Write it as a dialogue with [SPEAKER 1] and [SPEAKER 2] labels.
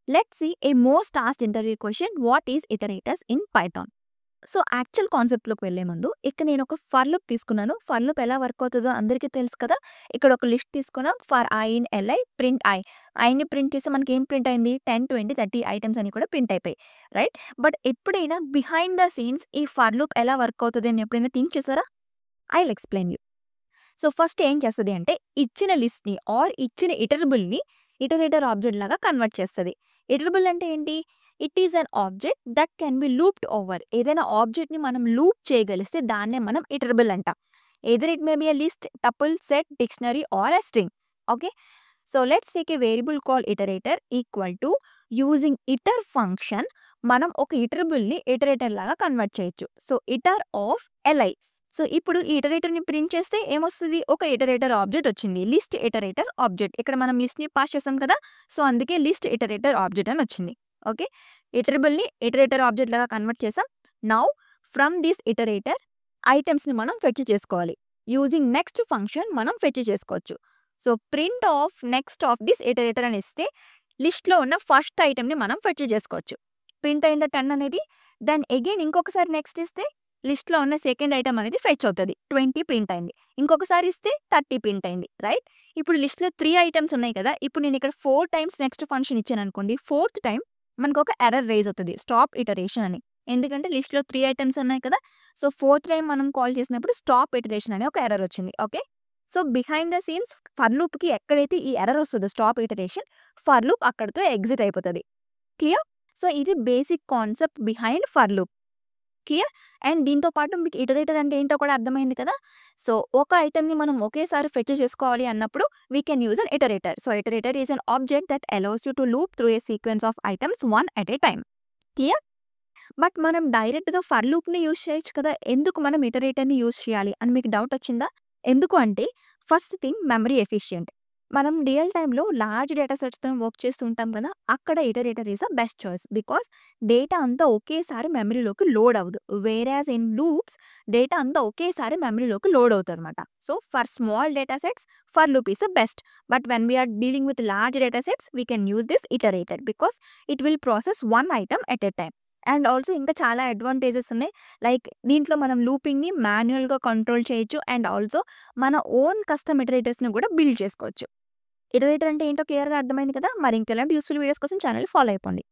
[SPEAKER 1] Let's see a most asked interview question. What is iterators in Python? So, actual కాన్సెప్ట్‌లోకి వెళ్ళే ముందు ఇక్కడ నేనొక ఫర్ లూప్ తీసుకున్నాను. ఫర్ లూప్ ఎలా వర్క్ అవుతదో అందరికీ తెలుసు కదా! ఇక్కడ ఒక లిస్ట్ తీసుకున్నాం. For I in LI print I. ఐని ప్రింట్ చేస్తే మనకేం ప్రింట్ అయింది? 10, 20, 30 ఐటెమ్స్ అన్నీ కూడా ప్రింట్ అయిపోయాయి. రైట్? బట్ ఎప్పుడైనా బిహైండ్ ద సీన్స్ ఈ ఫర్ లూప్ ఎలా వర్క్ అవుతది అని ఎప్పుడైనా థింక్ చేసారా? I will explain you. So, first ఏం చేస్తది అంటే ఇచ్చిన లిస్ట్‌ని ఆర్ ఇచ్చిన ఇటరబుల్‌ని ఇటరేటర్ ఆబ్జెక్ట్ లాగా కన్వర్ట్ చేస్తది. ఇటరబుల్ అంటే ఏంటి? It is an object that can be looped over. ఏదైనా ఆబ్జెక్ట్‌ని మనం లూప్ చేయగలిస్తే దాన్నే మనం ఇటరబుల్ అంటాం. Either it may be a list, tuple, set, dictionary are a string. Okay. So, let's take a variable called iterator equal to using iter function మనం ఒక ఇటరబుల్‌ని ఇటరేటర్ లాగా కన్వర్ట్ చేయొచ్చు. So, iter of LI. So, ఇప్పుడు ఈ ఇటరేటర్‌ని print చేస్తే ఏమొస్తది? ఒక ఇటరేటర్ ఆబ్జెక్ట్ వచ్చింది. List iterator object. ఇక్కడ మనం లిస్ట్‌ని పాస్ చేసాం కదా! సో, అందుకే లిస్ట్ ఇటరేటర్ ఆబ్జెక్ట్ అని వచ్చింది. ఓకే. ఇటరబుల్‌ని ఇటరేటర్ ఆబ్జెక్ట్ లాగా కన్వర్ట్ చేసాం. నౌ ఫ్రమ్ దిస్ ఇటరేటర్ ఐటెమ్స్‌ని మనం ఫెచ్ చేసుకోవాలి. యూజింగ్ నెక్స్ట్ ఫంక్షన్ మనం ఫెచ్ చేసుకోవచ్చు. So, print of next of this iterator అని ఇస్తే లిస్ట్‌లో ఉన్న ఫస్ట్ ఐటెమ్‌ని మనం ఫెచ్ చేసుకోవచ్చు. ప్రింట్ అయిందా 10 అనేది. దెన్ అగైన్ ఇంకొకసారి నెక్స్ట్ ఇస్తే లిస్ట్‌లో ఉన్న సెకండ్ ఐటెమ్ అనేది ఫెచ్ అవుతది. 20 ప్రింట్ అయింది. ఇంకొకసారి ఇస్తే 30 ప్రింట్ అయింది. రైట్? ఇప్పుడు లిస్ట్‌లో 3 ఐటెమ్స్ ఉన్నాయి కదా! ఇప్పుడు నేను ఇక్కడ 4 టైమ్స్ నెక్స్ట్ ఫంక్షన్ ఇచ్చాననుకోండి. ఫోర్త్ టైమ్ మనకొక ఎర్రర్ రైజ్ అవుతది. స్టాప్ ఇటరేషన్ అని. ఎందుకంటే లిస్ట్‌లో 3 ఐటెమ్స్ ఉన్నాయి కదా! సో, ఫోర్త్ టైమ్ మనం కాల్ చేసినప్పుడు స్టాప్ ఇటరేషన్ అనే ఒక ఎర్రర్ వచ్చింది. Okay. So, behind the scenes for లూప్‌కి ఎక్కడైతే ఈ ఎర్రర్ వస్తదో స్టాప్ ఇటరేషన్ ఫర్ లూప్ అక్కడితో ఎగ్జిట్ అయిపోతది. క్లియర్? సో, ఇది basic concept behind for loop. Clear? And దీంతో పాటు మీకు ఇటరేటర్ అంటే ఏంటో కూడా అర్థమైంది కదా! సో, ఒక ఐటెమ్‌ని మనం ఒకేసారి ఫెచ్ చేసుకోవాలి అన్నప్పుడు we can use an iterator. So, iterator is an object that allows you to loop through a sequence of items one at a time. Clear? But మనం డైరెక్ట్‌గా ఫర్ లూప్‌ని యూజ్ చేయొచ్చు కదా! ఎందుకు మనం ఇటరేటర్‌ని యూజ్ చేయాలి అని మీకు డౌట్ వచ్చిందా? ఎందుకు అంటే ఫస్ట్ థింగ్ మెమరీ ఎఫిషియంట్. మనం రియల్ టైమ్‌లో లార్జ్ డేటా సెట్స్‌తో వర్క్ చేస్తూ ఉంటాం కదా! అక్కడ iterator is the best choice. Because data అంతా ఒకేసారి మెమరీలోకి లోడ్ అవ్వదు. వేరాజ్ ఇన్ లూప్స్ డేటా అంతా ఒకేసారి మెమరీలోకి లోడ్ అవుతదనమాట. So, for small data sets for loop is the best. But when we are dealing with large data sets we can use this iterator because it will process one item at a time. And also ఇంకా చాలా advantages ఉన్నాయి. Like దీంట్లో మనం లూపింగ్‌ని మాన్యుయల్‌గా control చేయొచ్చు. And also మన own custom ఇటరేటర్స్‌ని కూడా బిల్డ్ చేసుకోవచ్చు. ఇటరేటర్ అంటే ఏంటో క్లియర్‌గా అర్థమైంది కదా! మరి ఇంకెలాంటి యూజ్‌ఫుల్ వీడియోస్ కోసం ఛానెల్‌ని ఫాలో అయిపోండి.